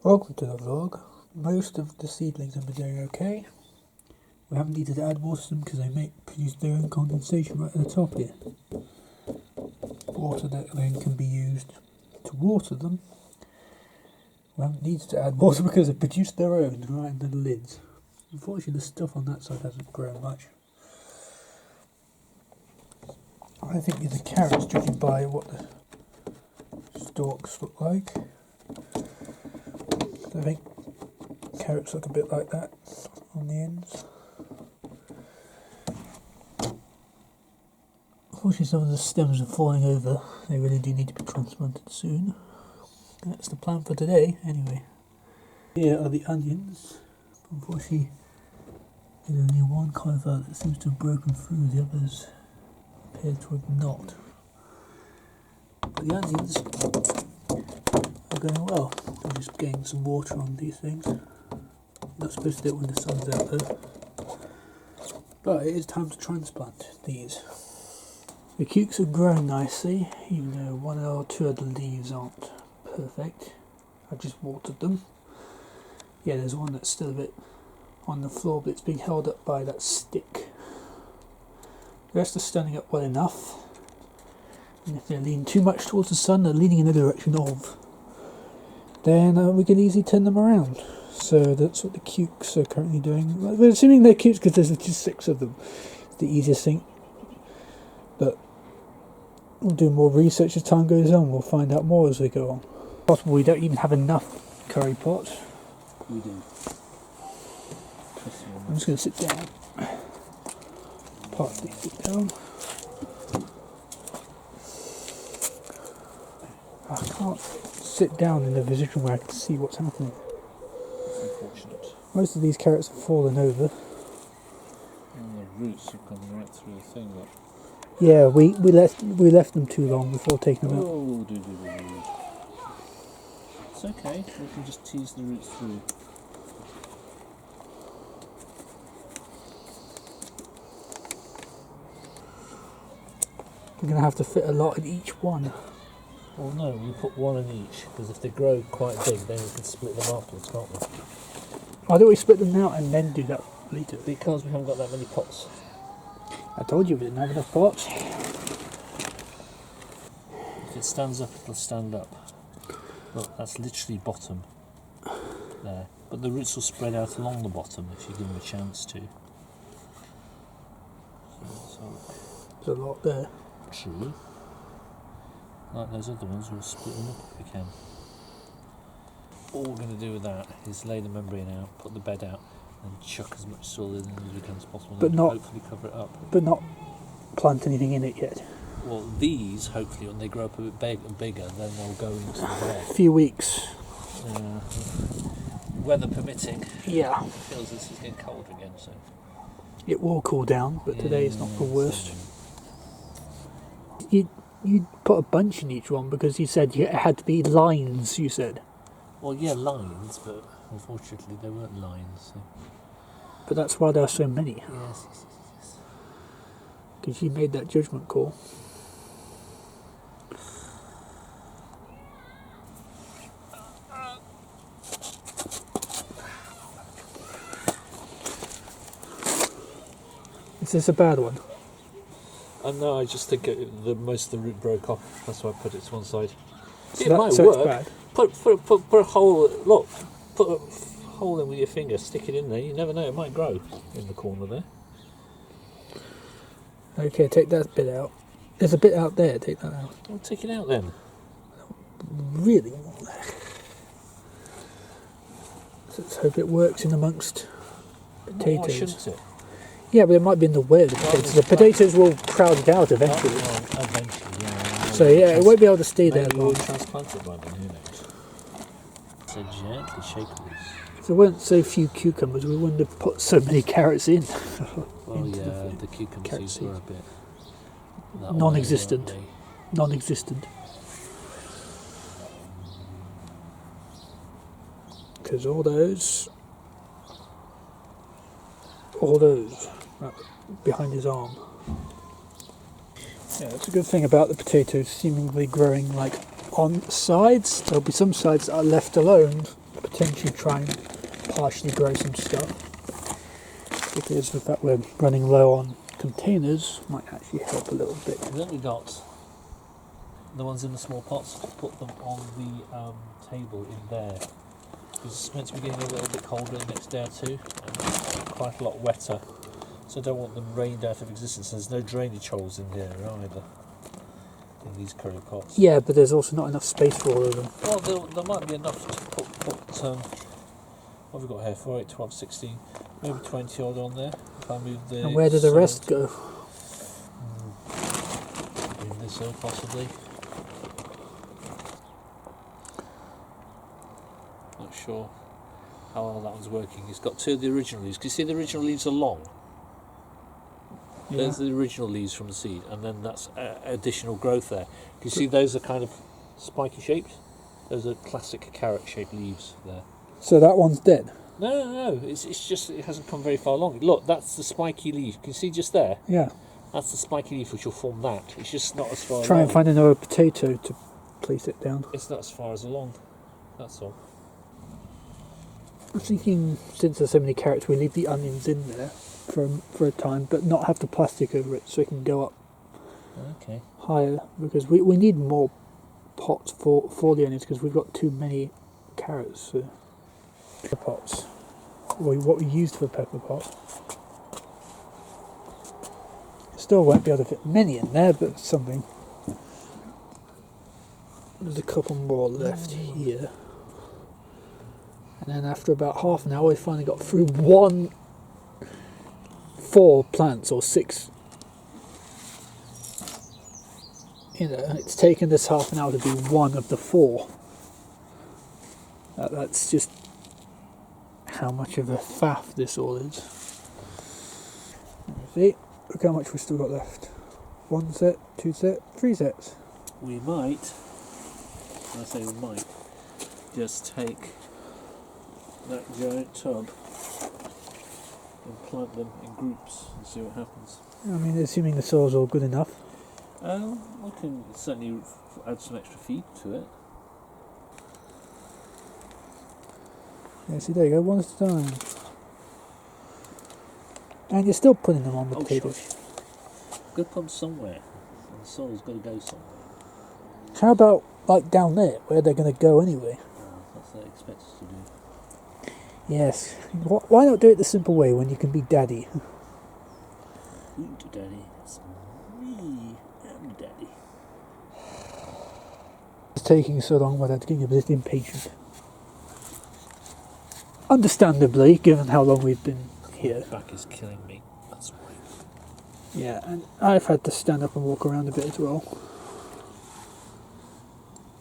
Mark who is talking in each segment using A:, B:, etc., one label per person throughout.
A: Welcome to the vlog. Most of the seedlings have been doing okay. We haven't needed to add water to them because they produce their own condensation right at the top here. Water that then can be used to water them. We haven't needed to add water because they produce their own right under the lids. Unfortunately the stuff on that side hasn't grown much. I think these are carrots, judging by what the stalks look like. I think carrots look a bit like that on the ends. Unfortunately some of the stems are falling over. They really do need to be transplanted soon. That's the plan for today anyway. Here are the onions. Unfortunately there's only one cauliflower that seems to have broken through, the others appear to have not. But the onions are going well. I'm just getting some water on these things. Not supposed to do it when the sun's out though. But it is time to transplant these. The cukes are growing nicely, even though one or two of the leaves aren't perfect. I just watered them. Yeah, there's one that's still a bit on the floor, but it's being held up by that stick. The rest are standing up well enough. And if they're leaning too much towards the sun, they're leaning in the direction of, then we can easily turn them around. So that's what the cukes are currently doing. We're assuming they're cukes because there's just 6 of them. It's the easiest thing. But we'll do more research as time goes on. We'll find out more as we go on. Possible we don't even have enough curry pots.
B: We do.
A: I'm just going to sit down. Partly sit down. I can't sit down in a position where I can see what's happening.
B: It's unfortunate.
A: Most of these carrots have fallen over.
B: And the roots have gone right through the thing. Look.
A: Yeah, we left them too long before taking them out.
B: Oh, do. It's okay. We can just tease the roots through.
A: We're going to have to fit a lot in each one.
B: Well, no, we put one in each, because if they grow quite big, then we can split them afterwards, can't we?
A: Why don't we split them out and then do that later?
B: Because we haven't got that many pots.
A: I told you we didn't have enough pots.
B: If it stands up, it'll stand up. Look, that's literally bottom there. But the roots will spread out along the bottom if you give them a chance to.
A: There's a lot there.
B: True. Like those other ones, we'll split them up if we can. All we're going to do with that is lay the membrane out, put the bed out, and chuck as much soil in as we can as possible,
A: But
B: and
A: not-
B: hopefully cover it up.
A: But not plant anything in it yet.
B: Well, these, hopefully, when they grow up a bit bigger, then they'll go into the bed.
A: A few weeks.
B: Weather permitting.
A: Yeah.
B: It feels this is getting colder again, so.
A: It will cool down, but today is not the worst.
B: So,
A: You put a bunch in each one because you said it had to be lines, you said.
B: well, yeah, lines, but unfortunately they weren't lines. So.
A: But that's why there are so many.
B: Yes.
A: Because you made that judgment call. Is this a bad one?
B: No, I just think most of the root broke off. That's why I put it to one side.
A: So
B: It might
A: it's
B: work.
A: bad.
B: Put a hole. Look, put a hole in with your finger. Stick it in there. You never know. It might grow in the corner there.
A: Okay, take that bit out. There's a bit out there. Take that out.
B: Well, take it out then.
A: Really want that. Let's hope it works in amongst
B: Why
A: potatoes.
B: shouldn't it?
A: Yeah, but it might be in the way of the potatoes. The potatoes will crowd it out eventually.
B: Eventually, yeah.
A: So yeah, it won't be able to stay there
B: Maybe
A: long.
B: we'll transplant it by then. Who knows? So gently shake loose.
A: If there weren't so few cucumbers, we wouldn't have put so many carrots in.
B: Well,
A: into
B: yeah, the cucumbers
A: carrot
B: were a
A: seeds.
B: bit that
A: Non-existent.
B: way, weren't
A: Non-existent. Because all those right behind his arm. Yeah, that's a good thing about the potatoes seemingly growing like on sides. There'll be some sides that are left alone. The potentially try and partially grow some stuff, because the fact we're running low on containers might actually help a little bit.
B: And then we got the ones in the small pots, put them on the table in there. It's meant to be getting a little bit colder the next day or two, and quite a lot wetter. So I don't want them rained out of existence. There's no drainage holes in there either, in these curry pots.
A: Yeah, but there's also not enough space for all of them.
B: Well, there might be enough to put what have we got here? 4, 8, 12, 16, maybe 20 odd on there. If I move the.
A: And where do the rest go?
B: In this hill, possibly. Not sure how well that one's working. It's got 2 of the original leaves. Can you see the original leaves are long?
A: Yeah.
B: There's the original leaves from the seed, and then that's additional growth there. Can you see those are kind of spiky shaped? Those are classic carrot shaped leaves there.
A: So that one's dead?
B: No. It's just it hasn't come very far along. Look, that's the spiky leaf. Can you see just there?
A: Yeah.
B: That's the spiky leaf which will form that. It's just not as far
A: Try
B: along.
A: and find another potato to place it down.
B: It's not as far as along. That's all.
A: I'm thinking, since there's so many carrots, we leave the onions in there for a time, but not have the plastic over it, so it can go up
B: Okay.
A: higher, because we need more pots for the onions, because we've got too many carrots. So. Pepper pots. What we used for pepper pot. Still won't be able to fit many in there, but something. There's a couple more left here. And then after about half an hour, we finally got through 4 plants, or 6. You know, it's taken this half an hour to do 1 of the 4. That's just how much of a faff this all is. See, look how much we've still got left. 1 set, 2 set, 3 sets.
B: We might, when I say we might, just take that giant tub and plant them in groups and see what happens.
A: I mean, assuming the soil's all good enough.
B: We can certainly add some extra feed to it.
A: Yeah, see, there you go, 1 at a time. And you're still putting them on the potatoes.
B: Shush. Got to put them somewhere. And the soil's got to go somewhere.
A: How about, like, down there, where they're going to go anyway?
B: That's what they expect us to do.
A: Yes. Why not do it the simple way when you can be daddy?
B: Daddy, it's me. I'm daddy.
A: It's taking so long, my dad's getting a bit impatient. Understandably, given how long we've been here.
B: My back is killing me. That's why.
A: Yeah, and I've had to stand up and walk around a bit as well.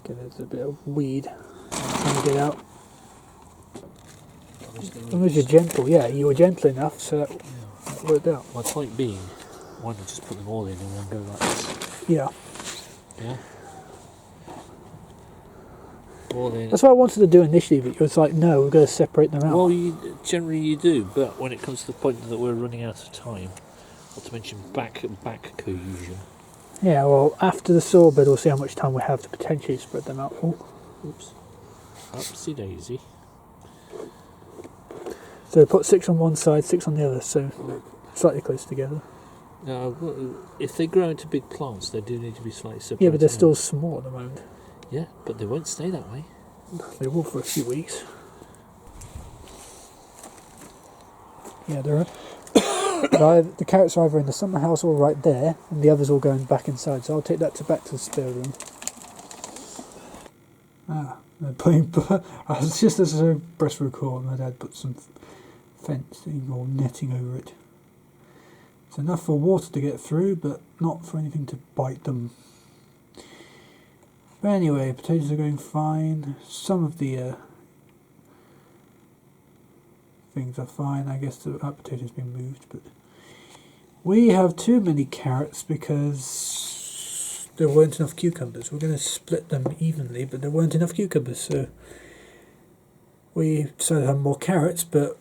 A: Okay, there's a bit of weed trying to get out. As long as you're gentle, yeah, you were gentle enough, so that worked out.
B: My point being, why not just put them all in one go like this?
A: Yeah.
B: Yeah? All in.
A: That's what I wanted to do initially, but it was like, no, we're going to separate them out.
B: Well, generally you do, but when it comes to the point that we're running out of time, not to mention back cohesion.
A: Yeah, well, after the soil bed, we'll see how much time we have to potentially spread them out for.
B: Oops. Upsy daisy.
A: So put 6 on one side, 6 on the other, so slightly close together.
B: Now, if they grow into big plants, they do need to be slightly separated.
A: Yeah, but they're still small at the moment.
B: Yeah, but they won't stay that way.
A: They will for a few weeks. Yeah, they're. The carrots are either in the summer house or right there, and the others all going back inside. So I'll take that back to the spare room. They're putting. I was just as a press record, my dad put some fencing or netting over it. It's enough for water to get through, but not for anything to bite them. But anyway, potatoes are going fine. Some of the things are fine. I guess that potato's been moved, but we have too many carrots because there weren't enough cucumbers. We're going to split them evenly, but there weren't enough cucumbers, so we decided to have more carrots. But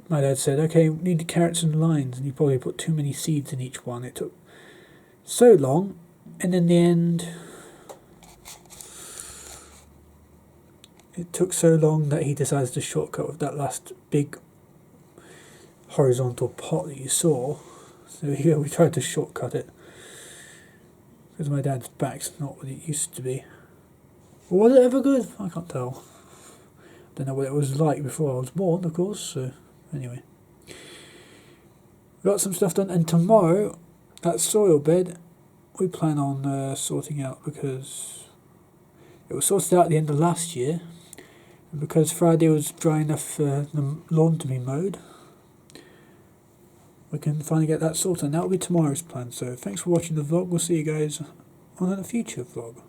A: my dad said, "Okay, we need carrots in lines," and you probably put too many seeds in each one. It took so long, and in the end, it took so long that he decided to shortcut with that last big horizontal pot that you saw. So yeah, we tried to shortcut it because my dad's back's not what it used to be. Or was it ever good? I can't tell. Don't know what it was like before I was born, of course. So anyway, got some stuff done, and tomorrow that soil bed we plan on sorting out because it was sorted out at the end of last year, and because Friday was dry enough for the lawn to be mowed, we can finally get that sorted, and that will be tomorrow's plan. So thanks for watching the vlog. We'll see you guys on a future vlog.